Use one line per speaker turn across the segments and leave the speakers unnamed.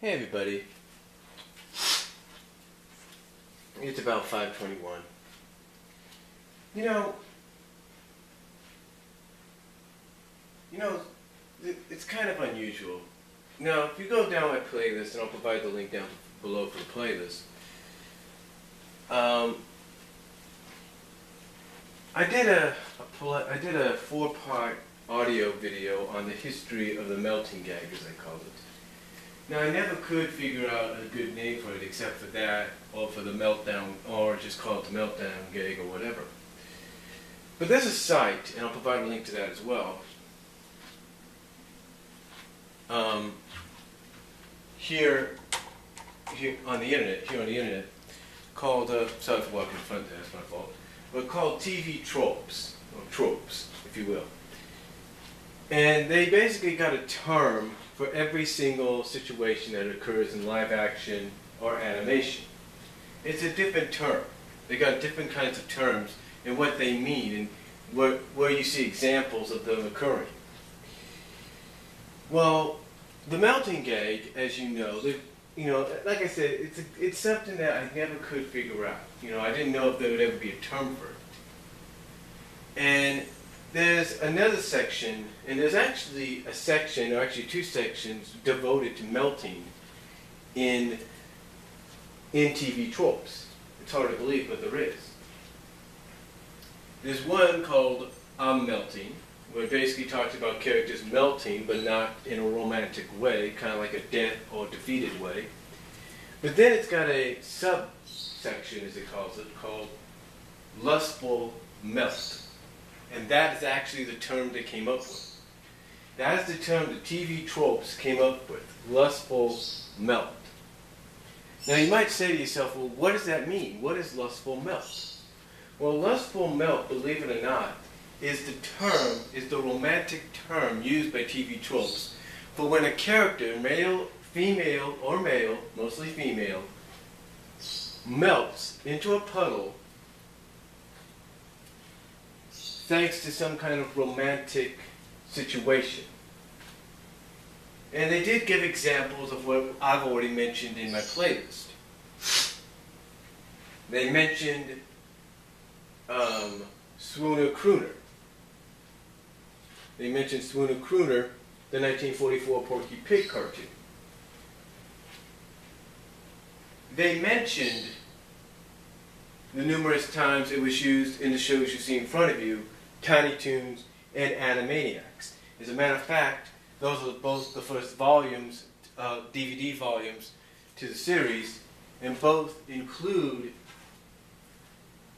Hey everybody, it's about 5:21. You know, it's kind of unusual. Now, if you go down my playlist, and I'll provide the link down below for the playlist, I did a 4-part audio video on the history of the melting gag, as I call it. Now, I never could figure out a good name for it except for that, or for the meltdown, or just call it the meltdown gag or whatever. But there's a site, and I'll provide a link to that as well, here on the internet, called, sorry for walking in front there, that's my fault, but called tvtropes, or tropes, if you will. And they basically got a term for every single situation that occurs in live action or animation. It's a different term. They got different kinds of terms and what they mean and where you see examples of them occurring. Well, the melting gag, as you know, like I said, it's something that I never could figure out. I didn't know if there would ever be a term for it. And there's another section, and there's actually a section, or actually 2 sections, devoted to melting in TV tropes. It's hard to believe, but there is. There's one called I'm Melting, where it basically talks about characters melting, but not in a romantic way, kind of like a death or defeated way. But then it's got a subsection, as it calls it, called Lustful Melt. And that is actually the term they came up with. That is the term the TV tropes came up with, lustful melt. Now you might say to yourself, well, what does that mean? What is lustful melt? Well, lustful melt, believe it or not, is the romantic term used by TV tropes for when a character, male, female, or male, mostly female, melts into a puddle thanks to some kind of romantic situation. And they did give examples of what I've already mentioned in my playlist. They mentioned Swooner Crooner. They mentioned Swooner Crooner, the 1944 Porky Pig cartoon. They mentioned the numerous times it was used in the shows you see in front of you, Tiny Toons and Animaniacs. As a matter of fact, those are both the first volumes, DVD volumes to the series, and both include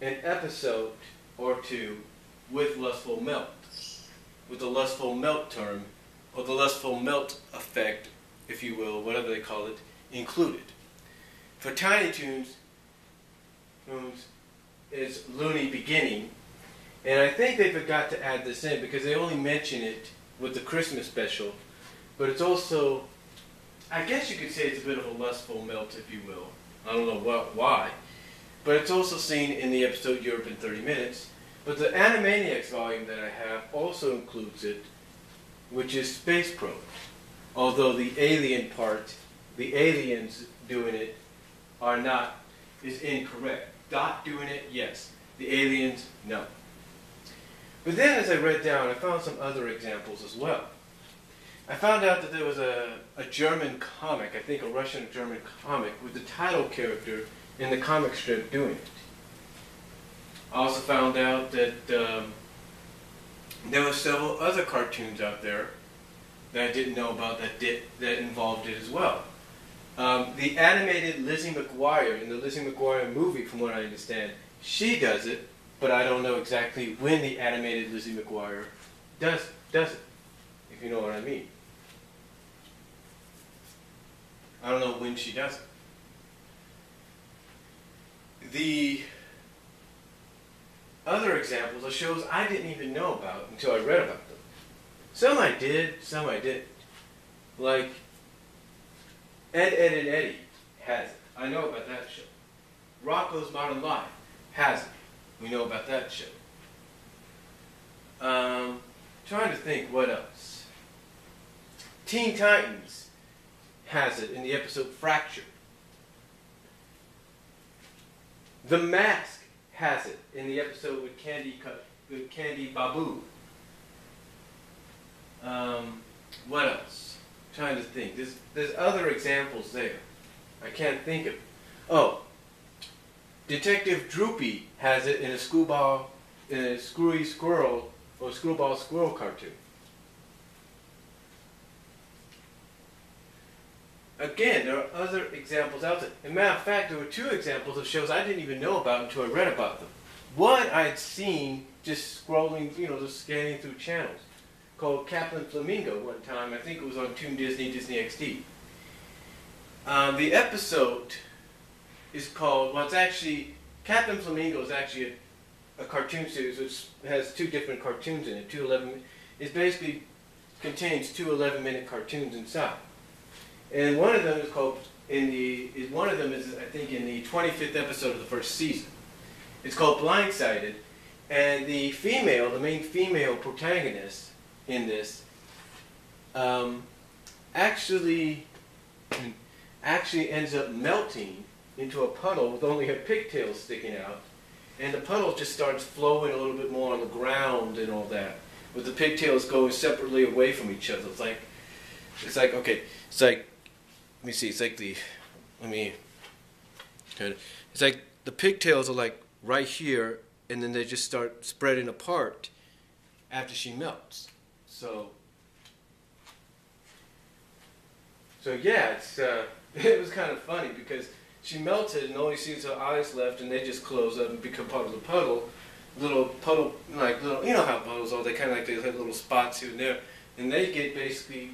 an episode or 2 with lustful melt, with the lustful melt term, or the lustful melt effect, if you will, whatever they call it, included. For Tiny Toons, is Looney Beginning, and I think they forgot to add this in because they only mention it with the Christmas special, but it's also, I guess you could say it's a bit of a lustful melt, if you will. I don't know why, but it's also seen in the episode Europe in 30 Minutes. But the Animaniacs volume that I have also includes it, which is Space Probe. Although the alien part, the aliens doing it, is incorrect. Dot doing it, yes. The aliens, no. But then as I read down, I found some other examples as well. I found out that there was a German comic, I think a Russian-German comic, with the title character in the comic strip doing it. I also found out that there were several other cartoons out there that I didn't know about that involved it as well. The animated Lizzie McGuire in the Lizzie McGuire movie, from what I understand, she does it, but I don't know exactly when the animated Lizzie McGuire does it, if you know what I mean. I don't know when she does it. The other examples are shows I didn't even know about until I read about them. Some I did, some I didn't. Like Ed, Edd n Eddy has it. I know about that show. Rocko's Modern Life has it. We know about that show. Trying to think what else. Teen Titans has it in the episode Fractured. The Mask has it in the episode with Candy Babu. What else? I'm trying to think. There's other examples there. I can't think of. Oh, Detective Droopy has it in a Screwy Squirrel or Screwball Squirrel cartoon. Again, there are other examples out there. As a matter of fact, there were 2 examples of shows I didn't even know about until I read about them. One I'd seen just scrolling, just scanning through channels, called Captain Flamingo one time. I think it was on Toon Disney, Disney XD. The episode is called, well, it's actually, Captain Flamingo is actually a cartoon series which has 2 different cartoons in it. It basically contains 2 11-minute cartoons inside. And one of them is called, one of them is, I think, in the 25th episode of the first season. It's called Blindsided, and the main female protagonist in this, actually ends up melting into a puddle with only her pigtails sticking out, and the puddle just starts flowing a little bit more on the ground and all that, with the pigtails going separately away from each other. It's like okay, it's like, let me see, it's like it's like the pigtails are like right here, and then they just start spreading apart after she melts. So yeah, it was kind of funny because she melted and only sees her eyes left, and they just close up and become part of the puddle. Little puddle, you know how puddles are, they kind of like, they have little spots here and there, and they get basically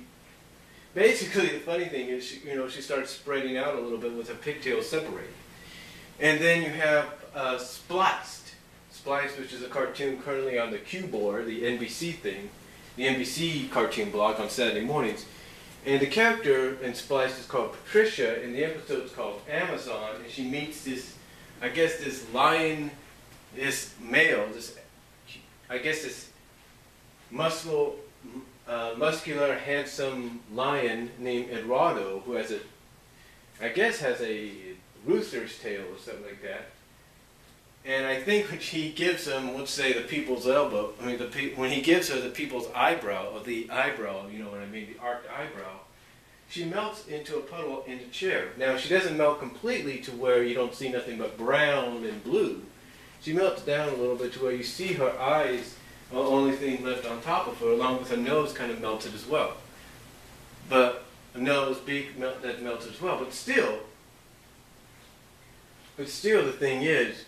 the funny thing is, she starts spreading out a little bit with her pigtails separated. And then you have Spliced, which is a cartoon currently on the Q board, the NBC thing, the NBC cartoon block on Saturday mornings. And the character in Spliced is called Patricia, and the episode is called Amazon, and she meets this lion, this male, this muscular, handsome lion named Eduardo, who has a rooster's tail or something like that. And I think when he gives him, let's say, the people's elbow, when he gives her the people's eyebrow, or the eyebrow, you know what I mean, the arched eyebrow, she melts into a puddle in the chair. Now, she doesn't melt completely to where you don't see nothing but brown and blue. She melts down a little bit to where you see her eyes are the only thing left on top of her, along with her nose kind of melted as well. But a nose, beak, that melted as well. But still, the thing is,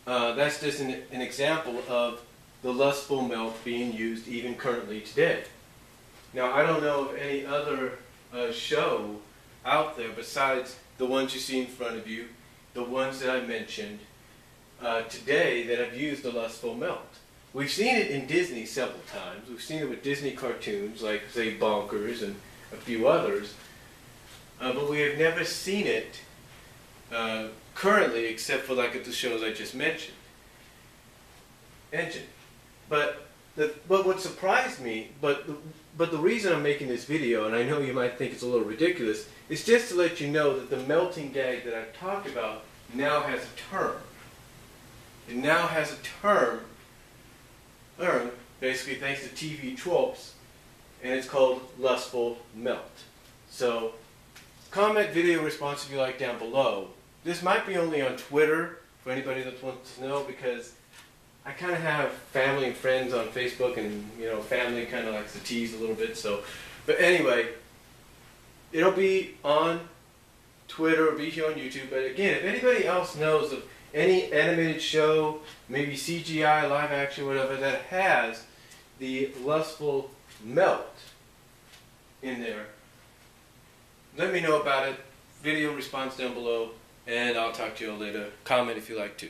that's just an example of the lustful melt being used even currently today. Now, I don't know of any other show out there besides the ones you see in front of you, the ones that I mentioned today, that have used the lustful melt. We've seen it in Disney several times. We've seen it with Disney cartoons like, say, Bonkers and a few others. But we have never seen it currently, except for like at the shows I just mentioned. But what surprised me, but the reason I'm making this video, and I know you might think it's a little ridiculous, is just to let you know that the melting gag that I've talked about now has a term. It now has a term, basically thanks to TV tropes, and it's called lustful melt. So, comment video response if you like down below. This might be only on Twitter for anybody that wants to know, because I kind of have family and friends on Facebook, and family kind of likes to tease a little bit. So, but anyway, it'll be on Twitter, it'll be here on YouTube. But again, if anybody else knows of any animated show, maybe CGI, live action, whatever, that has the lustful melt in there, let me know about it. Video response down below, and I'll talk to you later. Comment if you like to.